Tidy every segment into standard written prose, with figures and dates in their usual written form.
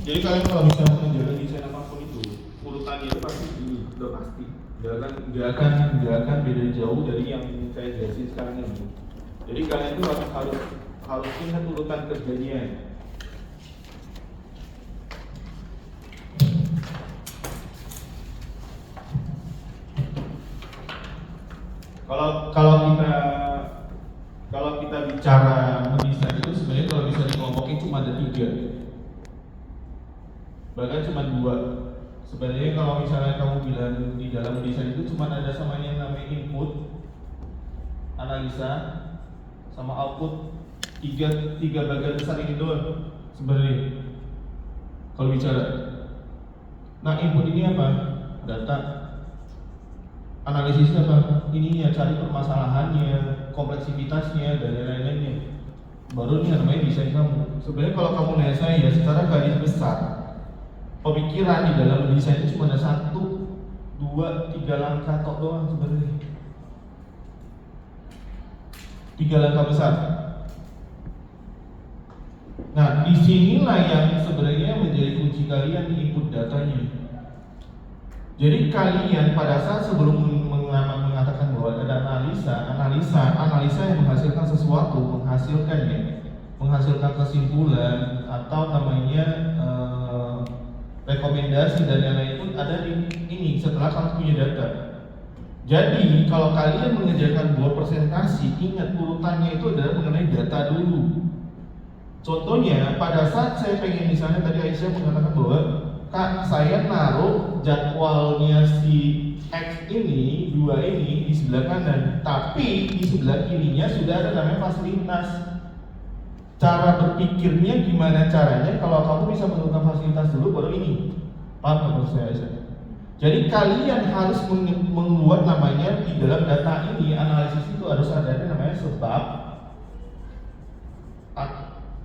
Jadi kalian kalau misalnya menjalankan desain apapun itu, urutannya itu pasti ini, udah pasti. Nggak akan beda jauh dari yang saya jelasin sekarang ini. Jadi kalian itu harus ingat urutan kerjanya. Kalau kita bicara mendesain itu sebenarnya kalau bisa dikelompokin cuma ada 3, bahkan cuma 2. Sebenarnya kalau misalnya kamu bilang di dalam desain itu cuma ada sama yang namanya input, analisa, sama output. Tiga bagian besar ini doang sebenarnya kalau bicara. Nah, input ini apa? Data. Analisisnya apa? Ini ya cari permasalahannya, kompleksitasnya, dan lain-lainnya. Baru ini namanya desain kamu. Sebenarnya kalau kamu nanya saya secara garis besar, pemikiran di dalam desain itu cuma ada 1, 2, 3 langkah tok doang sebenarnya. 3 langkah besar. Nah, disinilah yang sebenarnya menjadi kunci kalian di input datanya. Jadi kalian pada saat sebelum mengatakan bahwa ada analisa yang menghasilkan sesuatu, menghasilkan kesimpulan atau namanya rekomendasi dan lain-lain pun ada di ini setelah kamu punya data. Jadi kalau kalian mengerjakan buat presentasi, ingat urutannya itu adalah mengenai data dulu. Contohnya pada saat saya pengen, misalnya tadi Aisyah mengatakan bahwa Kak, saya naruh jadwalnya si X ini, 2 ini di sebelah kanan, tapi di sebelah kirinya sudah ada namanya fasilitas. Cara berpikirnya gimana caranya kalau kamu bisa menemukan fasilitas dulu baru ini. Paham nggak maksud saya Aisyah? Jadi kalian harus membuat namanya di dalam data ini, analisis itu harus ada namanya sebab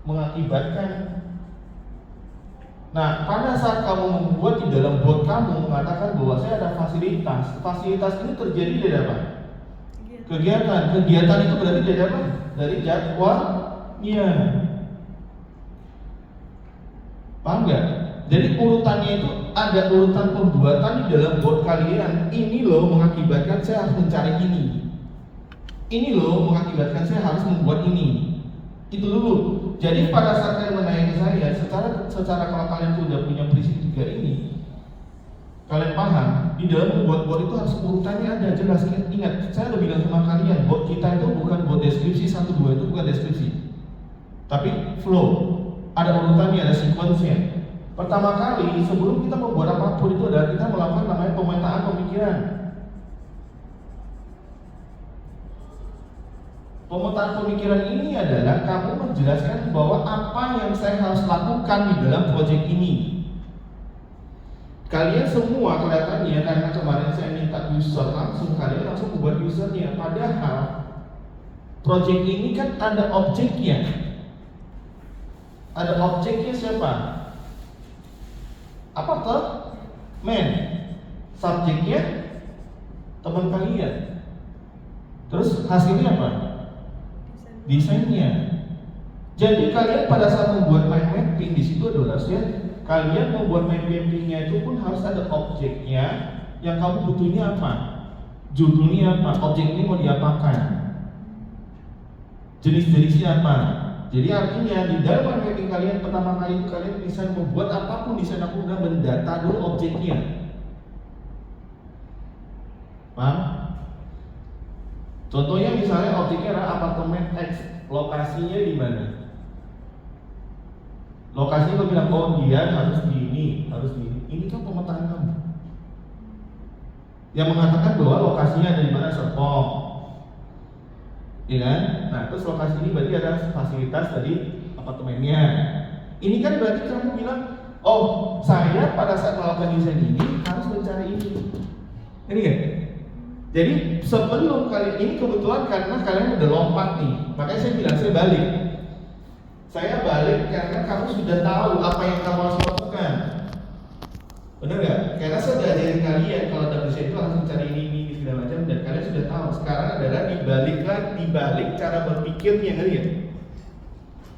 mengakibatkan. Nah, pada saat kamu membuat di dalam bot kamu mengatakan bahwa saya ada fasilitas. Fasilitas ini terjadi dari apa? Kegiatan. Kegiatan itu berarti dari apa? Dari jadwalnya. Paham nggak? Jadi urutannya itu ada urutan pembuatan di dalam bot kalian. Ini loh mengakibatkan saya harus mencari ini. Ini loh mengakibatkan saya harus membuat ini. Itu dulu. Jadi pada saat kalian menanya saya, secara kalau kalian sudah punya prinsip 3 ini, kalian paham, di dalam membuat bot itu harus urutannya ada jelas. Ingat, saya udah bilang sama kalian, bot kita itu bukan bot deskripsi 1, 2, itu bukan deskripsi, tapi flow. Ada urutannya, ada sequence-nya. Pertama kali, sebelum kita membuat apapun itu adalah kita melakukan namanya pemetaan pemikiran. Pemetaan pemikiran ini adalah kamu menjelaskan bahwa apa yang saya harus lakukan di dalam proyek ini. Kalian semua kelihatannya, karena kemarin saya minta user kalian langsung membuat usernya. Padahal proyek ini kan ada objeknya. Ada objeknya siapa? Apa tuh? Subjeknya teman kalian. Terus hasilnya apa? Desainnya. Jadi kalian pada saat membuat mind mapping di situ adalah kalian membuat mind mappingnya itu pun harus ada objeknya. Yang kamu butuhnya apa? Judulnya apa? Objek ini mau diapakan? Jenis-jenisnya apa? Jadi artinya di dalam mind mapping kalian pertama kali kalian bisa membuat apapun desain aku udah mendata dulu objeknya. Paham? Contohnya misalnya objeknya adalah apartemen X, lokasinya di mana? Lokasinya gue bilang, oh dia harus di ini, harus di ini. Ini kan pemetaan kamu. Yang mengatakan bahwa lokasinya ada di mana? Serpong, iya kan? Nah terus lokasi ini berarti ada fasilitas tadi apartemennya. Ini kan berarti kamu bilang, oh saya pada saat melakukan desain ini harus mencari ini. Ini kan? Jadi sebelum kalian ini kebetulan karena kalian udah lompat nih, makanya saya bilang saya balik. Saya balik karena kamu sudah tahu apa yang kamu harus lakukan. Benar nggak? Karena saya udah ajarin kalian kalau dalam desain itu langsung cari ini segala macam dan kalian sudah tahu. Sekarang adalah dibalik cara berpikirnya, ngerti ya?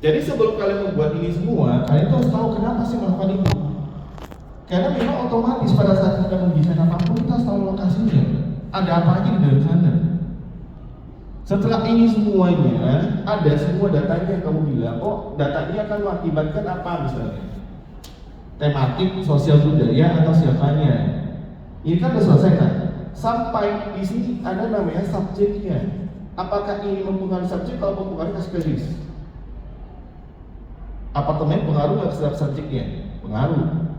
Jadi sebelum kalian membuat ini semua, kalian tuh harus tahu kenapa sih melakukan itu. Karena memang otomatis pada saat kita mendesain apapun, kita harus tahu lokasinya. Ada apa aja di dalam sana. Setelah ini semuanya, ada semua datanya yang kamu bilang, oh datanya akan mengakibatkan apa misalnya? Tematik, sosial budaya, atau siapanya. Ini kan udah selesai kan? Sampai di sini ada namanya subjeknya. Apakah ini mempengaruhi subjek? Kalau mempengaruhi kasih kredit. Apartemen pengaruh nggak terhadap subjeknya? Pengaruh.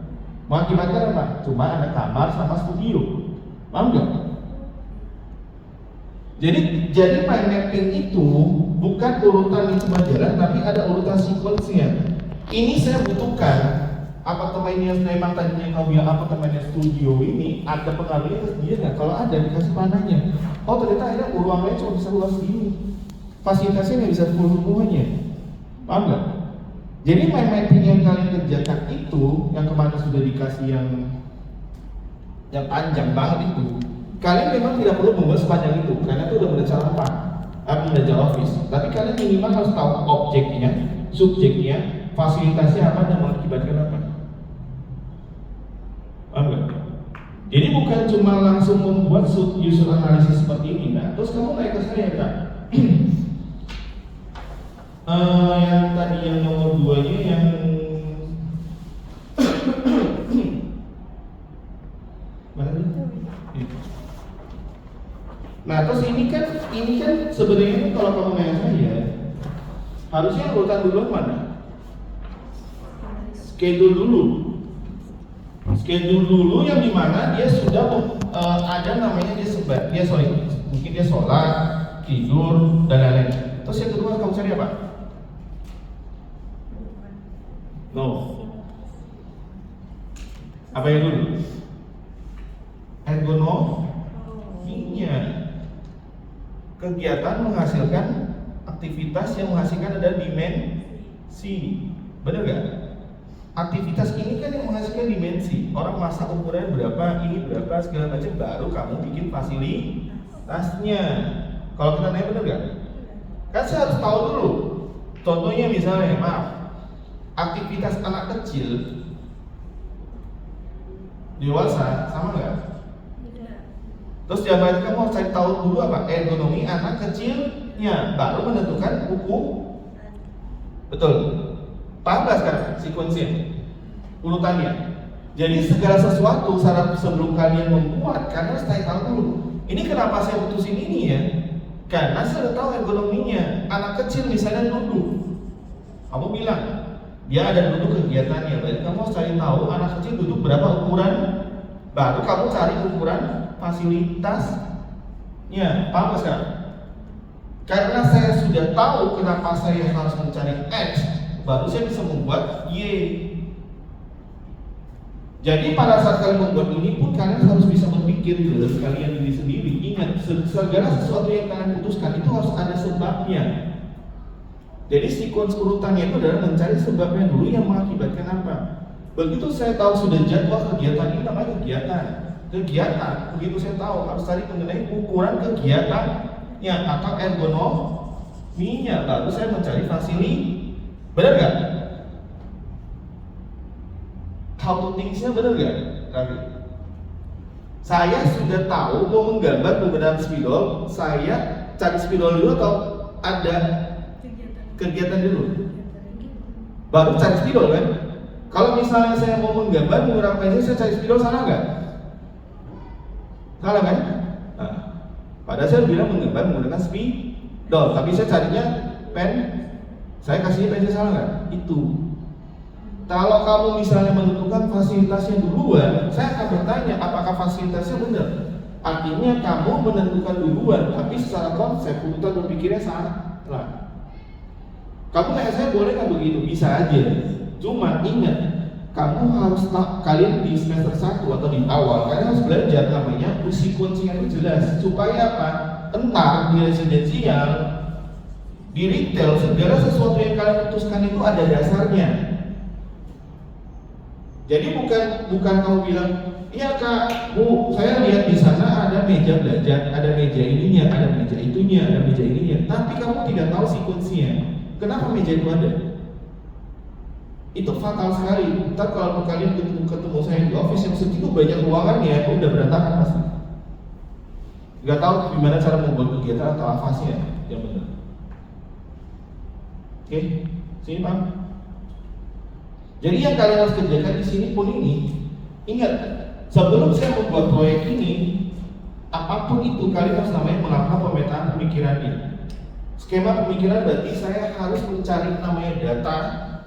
Mengakibatkan apa? Cuma ada kamar sama studio. Paham nggak? Jadi mind mapping itu bukan urutan itu berjalan, tapi ada urutan sequence-nya. Ini saya butuhkan apartemennya memang tadinya kau bilang apartemennya studio ini ada pengaruhnya ke dia nggak? Kalau ada dikasih panahnya. Oh ternyata akhirnya ruangannya cuma bisa luas segini. Fasilitasnya nggak bisa full semuanya. Paham nggak? Jadi mind mapping yang kalian kerjakan itu, yang kemarin sudah dikasih yang panjang banget itu, kalian memang tidak perlu membuat sepanjang itu, karena itu udah belajar apa? Belajar office. Tapi kalian minimal harus tahu objeknya, subjeknya, fasilitasnya apa dan mengakibatkan apa. Paham nggak? Jadi bukan cuma langsung membuat user analysis seperti ini, nah. Terus kamu naik ke saya, Kak. Yang tadi yang nomor 2-nya yang mana nih? Nah, terus ini kan sebenarnya kalau kamu nanya saya, harusnya urutan duluan mana? Schedule dulu yang dimana dia sudah ada namanya mungkin dia sholat, tidur dan lain-lain. Terus yang kedua kamu cari apa? No. Apa yang dulu? Ergonominya. Kegiatan menghasilkan aktivitas yang menghasilkan ada dimensi. Benar gak? Aktivitas ini kan yang menghasilkan dimensi. Orang masak ukuran berapa, ini berapa, segala macam, baru kamu bikin fasilitasnya. Kalau kita nanya benar gak? Kan saya harus tahu dulu. Contohnya misalnya, maaf, aktivitas anak kecil dewasa sama nggak? Terus jawabannya kamu harus cari tahu dulu apa? Ergonomi anak kecilnya, baru menentukan buku. Betul. Paham nggak sekarang sequence-nya? Urutannya. Jadi segala sesuatu sebelum kalian membuat, kalian harus tahu dulu. Ini kenapa saya putusin ini ya? Karena saya udah tahu ergonominya. Anak kecil misalnya duduk, kamu bilang dia ada duduk kegiatannya, berarti kamu harus cari tahu anak kecil duduk berapa ukuran, baru kamu cari ukuran fasilitasnya. Paham nggak sekarang? Karena saya sudah tahu kenapa saya harus mencari X, baru saya bisa membuat Y. Jadi pada saat kalian membuat ini pun kalian harus bisa berpikir dalam kalian diri sendiri. Ingat, segala sesuatu yang kalian putuskan itu harus ada sebabnya. Jadi sequence urutannya itu adalah mencari sebabnya dulu yang mengakibatkan apa. Begitu saya tahu sudah jadwal kegiatan ini namanya kegiatan. Begitu saya tahu harus cari mengenai ukuran kegiatannya atau ergonominya, baru saya mencari fasilitas. Benar nggak? How to think-nya benar nggak, Raffi? Saya sudah tahu mau menggambar menggunakan spidol, saya cari spidol dulu atau ada kegiatan dulu? Baru cari spidol kan? Kalau misalnya saya mau menggambar menggunakan pensil, saya cari spidol, salah nggak? Salah kan? Nah, padahal saya bilang menggambar menggunakan spidol, tapi saya carinya pen, saya kasihnya pensil, salah nggak? Itu. Kalau kamu misalnya menentukan fasilitasnya duluan, saya akan bertanya apakah fasilitasnya benar. Artinya kamu menentukan duluan, tapi secara konsep urutan berpikirnya salah. Kamu kayak saya boleh kan begitu, bisa aja. Cuma ingat, kamu harus kalian di semester 1 atau di awal kalian harus belajar namanya sequence-nya itu jelas. Supaya apa? Entar di residensial, di retail, segala sesuatu yang kalian putuskan itu ada dasarnya. Jadi bukan kamu bilang, iya Kak, Bu, saya lihat di sana ada meja belajar, ada meja ininya, ada meja itunya, ada meja ininya. Tapi kamu tidak tahu sequence-nya. Kenapa meja itu ada? Itu fatal sekali. Ntar kalau kalian ketemu saya di office yang segitu banyak ruangannya, udah berantakan pasti. Gak tahu gimana cara membuat kegiatan atau apa sih yang benar. Oke, sini Pak. Jadi yang kalian harus kerjakan di sini pun ini, ingat, sebelum saya membuat proyek ini, apapun itu kalian harus namanya melakukan pemetaan pemikirannya. Skema pemikiran berarti saya harus mencari namanya data.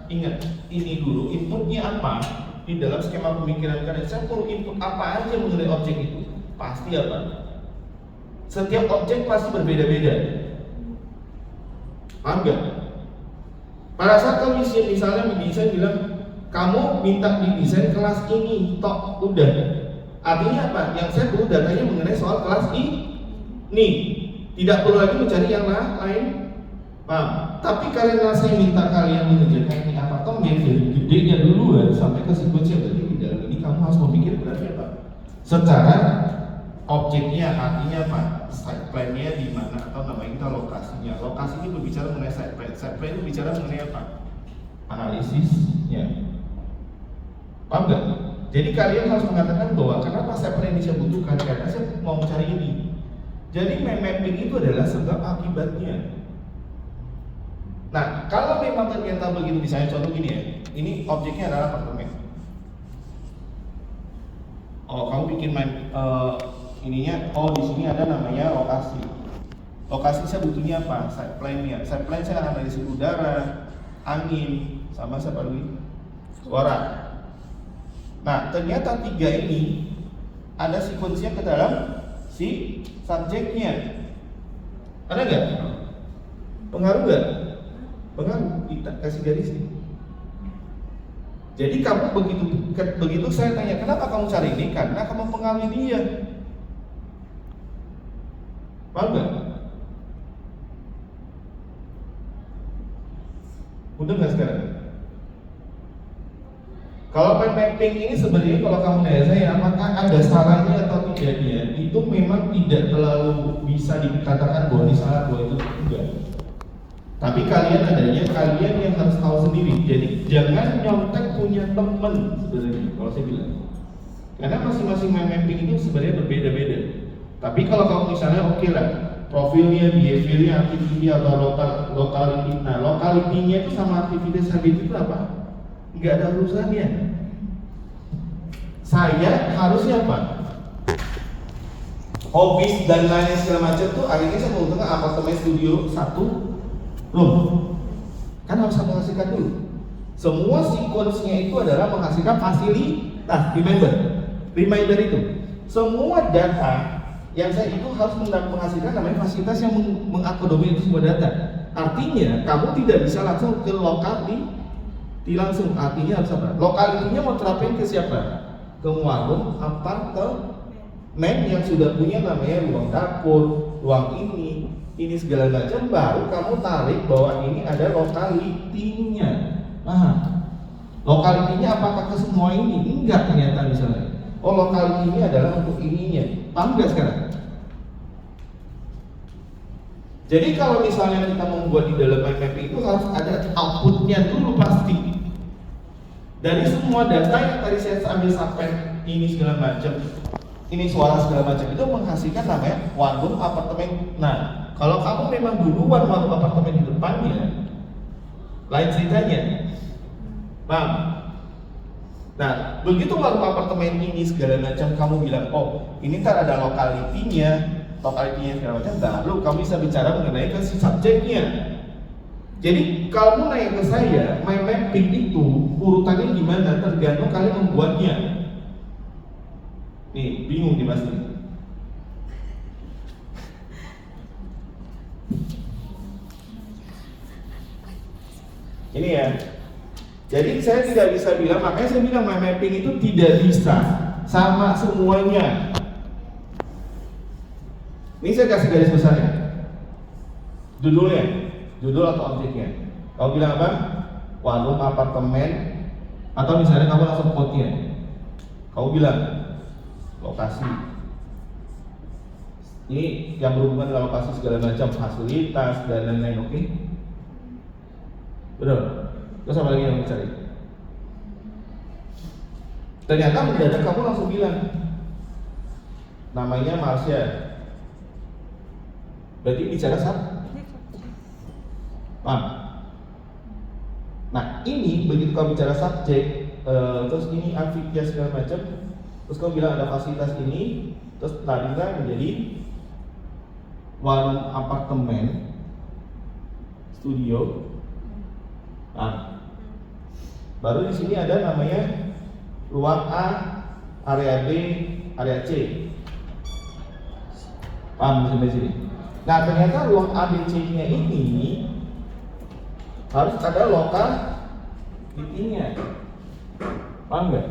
Ingat, ini dulu inputnya apa di dalam skema pemikiran kalian. Saya perlu input apa aja mengenai objek itu? Pasti apa? Setiap objek pasti berbeda-beda. Paham gak? Pada saat kalau misalnya mendesain bilang kamu minta didesain kelas ini, tok, udah. Artinya apa? Yang saya perlu datanya mengenai soal kelas ini. Tidak perlu lagi mencari yang lain. Paham? Tapi karena saya minta kalian mengerjakan ini apartemen dari gedenya duluan sampai ke sequence berarti di dalam ini kamu harus memikir berarti apa? Secara objeknya, artinya apa? Site plan-nya di mana atau namanya kita lokasinya. Lokasi ini berbicara mengenai site plan. Site plan itu bicara mengenai apa? Analisisnya. Paham nggak? Jadi kalian harus mengatakan bahwa kenapa site plan ini saya butuhkan? Karena saya mau mencari ini. Jadi mapping itu adalah sebab akibatnya. Nah, kalau memang ternyata begitu, misalnya contoh gini ya, ini objeknya adalah apartemen. Oh, kamu bikin ininya, oh di sini ada namanya lokasi. Lokasi saya butuhnya apa? Site plan-nya. Site plan saya analisis udara, angin, sama siapa lagi? Suara. Nah, ternyata tiga ini ada sekuensinya ke dalam si subjeknya. Ada nggak? Pengaruh nggak? Pengaruh, kita kasih garis nih. Jadi kamu begitu saya tanya kenapa kamu cari ini, karena kamu pengaruhi dia. Paham nggak? Udah nggak sekarang? Kalau mapping ini sebenarnya kalau kamu nanya saya apakah ada salahnya atau tidaknya, itu memang tidak terlalu bisa dikatakan bahwa ini salah, bahwa itu enggak. Tapi kalian yang harus tahu sendiri. Jadi jangan nyontek punya temen sebenarnya kalau saya bilang. Karena masing-masing mapping itu sebenarnya berbeda-beda. Tapi kalau kamu misalnya oke lah, profilnya, behaviornya, activity atau locality. Nah, locality-nya itu sama aktivitas habit itu apa? Nggak ada urusannya. Saya harusnya apa? Hobbies dan lain segala macam tuh akhirnya saya menguntungkan apartemen studio 1 belum, kan harus menghasilkan dulu. Semua sequence-nya itu adalah menghasilkan fasilitas. Reminder itu. Semua data yang saya itu harus menghasilkan namanya fasilitas yang mengakomodir itu semua data. Artinya kamu tidak bisa langsung ke lokality langsung. Artinya harus apa? Lokalitinya mau terapin ke siapa? Ke warung, apartemen yang sudah punya namanya ruang dapur, ruang ini segala macam, baru kamu tarik bahwa ini ada lokalitinya. Lokalitinya apakah ke semua ini? Enggak ternyata misalnya. Oh, lokalitinya adalah untuk ininya. Paham nggak sekarang? Jadi kalau misalnya kita membuat di dalam mapping itu harus ada outputnya dulu pasti. Dari semua data yang tadi saya ambil sampai ini segala macam, ini suara segala macam itu menghasilkan namanya warung apartemen. Nah, kalau kamu memang duluan warung apartemen di depannya, lain ceritanya. Paham? Nah, begitu warung apartemen ini segala macam kamu bilang, oh ini ntar ada lokalitinya segala macam, baru kamu bisa bicara mengenai ke si subjeknya. Jadi kamu nanya ke saya, my mapping itu urutannya gimana? Tergantung kalian membuatnya. Nih, bingung nih pasti. Ini ya. Jadi saya tidak bisa bilang, makanya saya bilang my mapping itu tidak bisa sama semuanya. Ini saya kasih garis besarnya. Judul atau objeknya. Kamu bilang apa? Warung apartemen, atau misalnya kamu langsung quote-nya. Kamu bilang lokasi. Ini yang berhubungan dengan lokasi segala macam, fasilitas dan lain-lain, oke? Betul. Terus apa lagi yang dicari? Ternyata mendadak kamu langsung bilang namanya Marsha. Berarti bicara subjek. Paham? Nah, ini begitu kamu bicara subjek, terus ini amphibia segala macam, terus kamu bilang ada fasilitas ini, terus larilah menjadi warung apartemen, studio. Nah, baru di sini ada namanya ruang A, area B, area C. Paham sampai sini? Nah, ternyata ruang A, B, C-nya ini harus ada lokalitasnya. Paham nggak?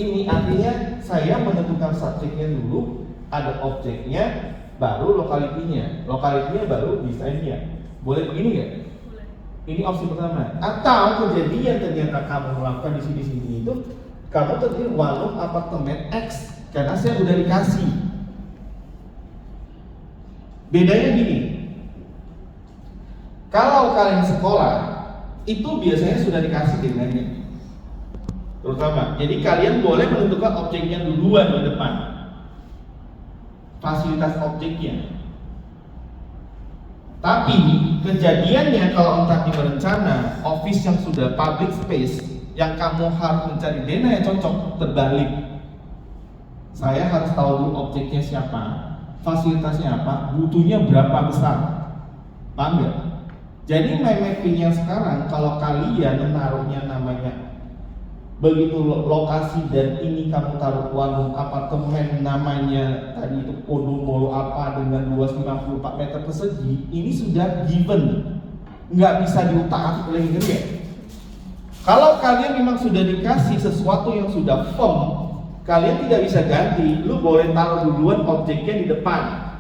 Ini artinya saya menentukan subjeknya dulu, ada objeknya, baru lokalitinya. Lokalitinya baru desainnya. Boleh begini nggak? Ini opsi pertama. Atau kejadian ternyata kamu melakukan di sini itu kamu terdiri warung apartemen X karena saya udah dikasih. Bedanya gini. Kalau kalian sekolah itu biasanya sudah dikasih dengannya. Terutama. Jadi kalian boleh menentukan objeknya duluan di depan. Fasilitas objeknya. Tapi kejadiannya kalau entah di berencana office yang sudah public space yang kamu harus mencari dana yang cocok terbalik. Saya harus tahu dulu objeknya siapa, fasilitasnya apa, butuhnya berapa besar. Paham nggak? Jadi mind mapping yang sekarang kalau kalian menaruhnya namanya begitu lokasi dan ini kamu taruh warung apartemen namanya tadi itu Podomoro apa dengan luas 54 meter persegi, ini sudah given, nggak bisa diutak-atik lagi kan ya? Kalau kalian memang sudah dikasih sesuatu yang sudah firm, kalian tidak bisa ganti. Lu boleh taruh duluan objeknya di depan,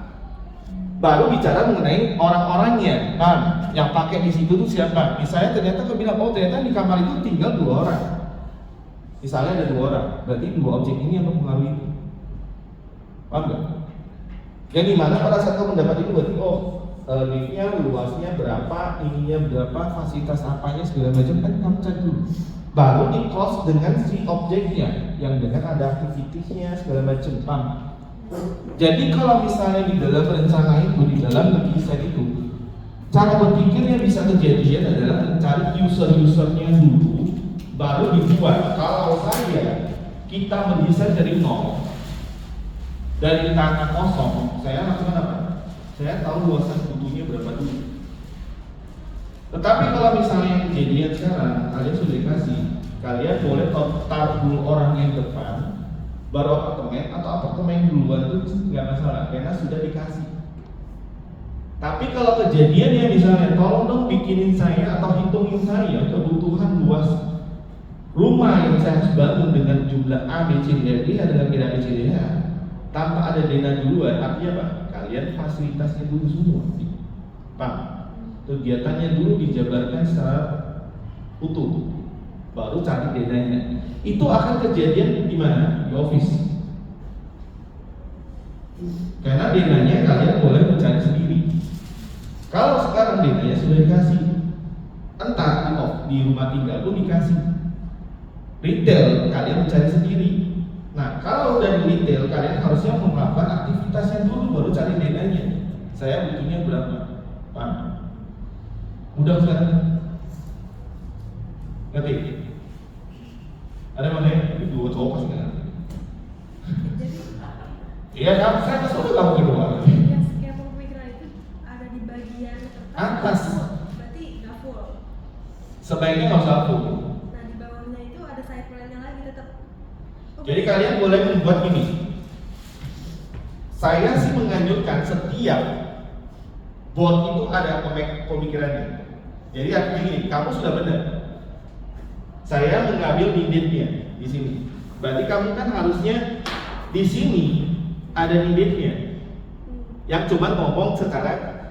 baru bicara mengenai orang-orangnya. Nah, yang pakai di situ tuh siapa? Misalnya ternyata kau bilang, oh ternyata di kamar itu tinggal 2 orang. Misalnya ada 2 orang, berarti 2 objek ini yang mempengaruhi itu. Paham nggak? Yang dimana pada saat kamu mendapat itu berarti liftnya luasnya berapa, ininya berapa, fasilitas apanya segala macam kan kamu cari dulu. Baru di close dengan si objeknya yang dengan ada aktivitasnya segala macam. Paham? Jadi kalau misalnya di dalam rencana itu, di dalam desain itu, cara berpikirnya bisa kejadian adalah mencari user-usernya dulu, baru dibuat. Kalau kita mendesain dari nol, dari tanah kosong, saya lakukan apa? Saya tahu luasan butuhnya berapa dulu. Tetapi kalau misalnya kejadian sekarang, kalian sudah dikasih, kalian boleh taruh dulu orang yang depan, baru apartemen atau apartemen duluan itu nggak masalah, karena sudah dikasih. Tapi kalau kejadiannya misalnya, tolong dong bikinin saya atau hitungin saya kebutuhan luas rumah yang saya harus bangun dengan jumlah A, B, C, D, E dengan kira A, B, C, D, E tanpa ada dana duluan, artinya apa? Kalian fasilitasnya dulu semua, Pak. Kegiatannya dulu dijabarkan secara utuh, baru cari dananya. Itu akan kejadian di mana? Di office. Karena dananya kalian boleh mencari sendiri. Kalau sekarang dananya sudah dikasih, entah di rumah tinggal pun dikasih. Retail kalian mencari sendiri. Nah, kalau dari retail kalian harusnya melakukan aktivitasnya dulu baru cari dananya. Saya butuhnya berapa? Pak. Mudah sekarang? Ngerti? Ada mana ya? Ini 2 cowok pasti nggak ngerti. Iya, saya kesel kamu kedua. Ya, skema pemikiran itu ada di bagian atas. Berarti nggak full. Sebaiknya nggak usah full. Jadi kalian boleh membuat ini. Saya sih menganjurkan setiap board itu ada pemikirannya. Jadi artinya gini, kamu sudah benar. Saya mengambil needed-nya di sini. Berarti kamu kan harusnya di sini ada needed-nya. Yang cuma ngomong secara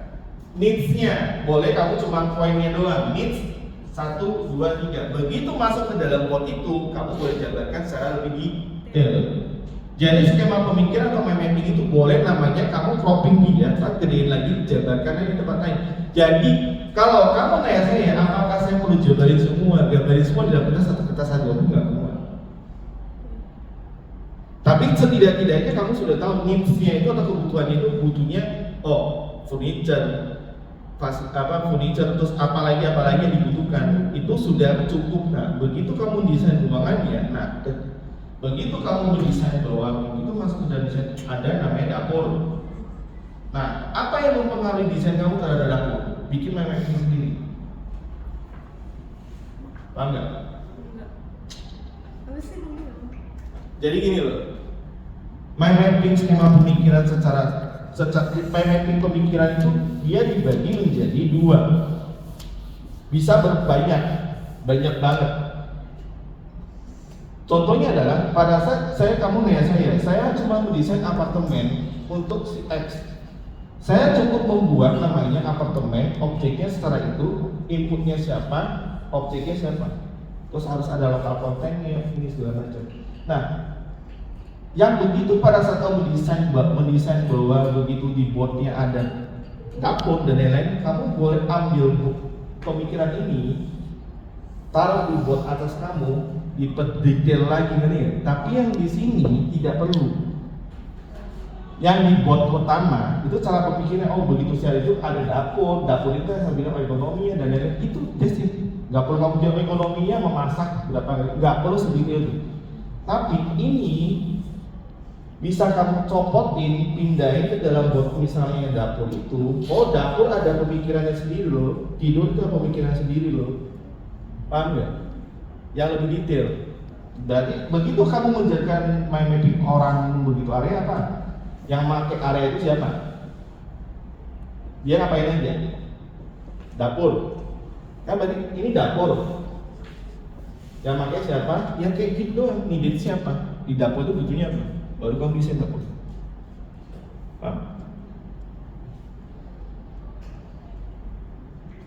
needs-nya. Boleh kamu cuma poinnya doang. Needs 1, 2, 3. Begitu masuk ke dalam board itu, kamu boleh jabarkan secara lebih detail. Jadi skema pemikiran atau mind mapping itu boleh namanya kamu cropping di atas, gedein lagi, jabarkannya di tempat lain. Jadi kalau kamu nanya saya, apakah saya perlu jabarin semua, gambarin semua dalam kertas 1 kertas saja? Enggak. Tapi setidak-tidaknya kamu sudah tahu needs-nya itu atau kebutuhannya itu butuhnya furniture, furniture terus apalagi yang dibutuhkan itu sudah cukup. Nah, begitu kamu desain ruangannya, begitu kamu mendesain bahwa itu masuk ke dalam desain ada namanya dapur. Nah, apa yang mempengaruhi desain kamu terhadap dapur? Bikin mapping sendiri. Paham nggak? Enggak. Apa sih dulu? Jadi gini loh, mind mapping skema pemikiran secara mind mapping pemikiran itu dia dibagi menjadi dua, bisa banyak banget. Contohnya adalah pada saat kamu nanya saya cuma mendesain apartemen untuk si X. Saya cukup membuat namanya apartemen, objeknya secara itu, inputnya siapa, objeknya siapa. Terus harus ada lokal kontennya, ini segala macam. Nah, yang begitu pada saat kamu mendesain bahwa begitu di boardnya ada dapur dan lain-lain, kamu boleh ambil pemikiran ini, taruh di board atas kamu, detail lagi kan ya. Tapi yang di sini tidak perlu. Yang di board pertama itu cara berpikirnya, begitu saya itu ada dapur itu yang saya bilang ekonominya dan lain-lain, itu just it. Nggak perlu kamu jawab ekonominya, memasak berapa, nggak perlu sedikit itu. Tapi ini bisa kamu copotin, pindahin ke dalam board misalnya dapur itu. Dapur ada pemikirannya sendiri loh, tidur itu ada pemikiran sendiri loh. Paham nggak? Yang lebih detail. Berarti begitu kamu menjadikan mind mapping orang begitu area apa? Yang pakai area itu siapa? Dia ngapain aja? Dapur. Kan berarti ini dapur. Yang pakai siapa? Yang kayak gitu doang. Needed siapa? Di dapur itu butuhnya apa? Baru kamu desain dapur. Paham?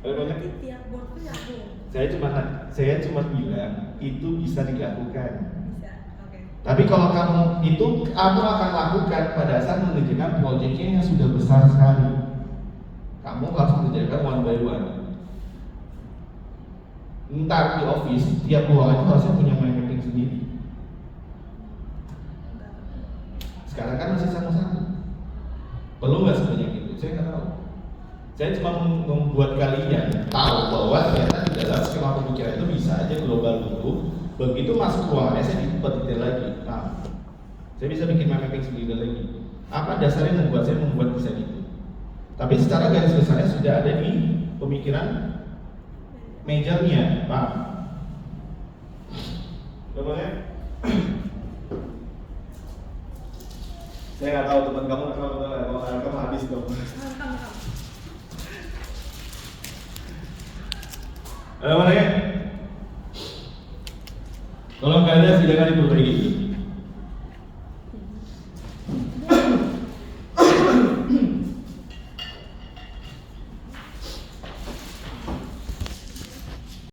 Berarti tiap board tuh nyambung. Saya cuma bilang itu bisa dilakukan. Bisa, oke. Tapi kalau kamu akan lakukan pada saat mengerjakan proyeknya yang sudah besar sekali. Kamu harus mengerjakan one by one. Ntar di office, tiap ruangan itu harusnya punya mind mapping sendiri. Sekarang kan masih satu-satu. Perlu nggak sebanyak itu? Saya nggak tahu. Saya cuma membuat kalian tahu bahwa ternyata di dalam skema pemikiran itu bisa aja global dulu. Begitu masuk ruangannya saya detail lagi. Saya bisa bikin mind mapping sendiri lagi. Apa dasarnya membuat saya membuat desain itu? Tapi secara garis besarnya sudah ada di pemikiran majornya, paham? Contohnya, saya nggak tahu teman kamu kalau habis dong. Mana ya? Tolong kalian silakan diperbaiki.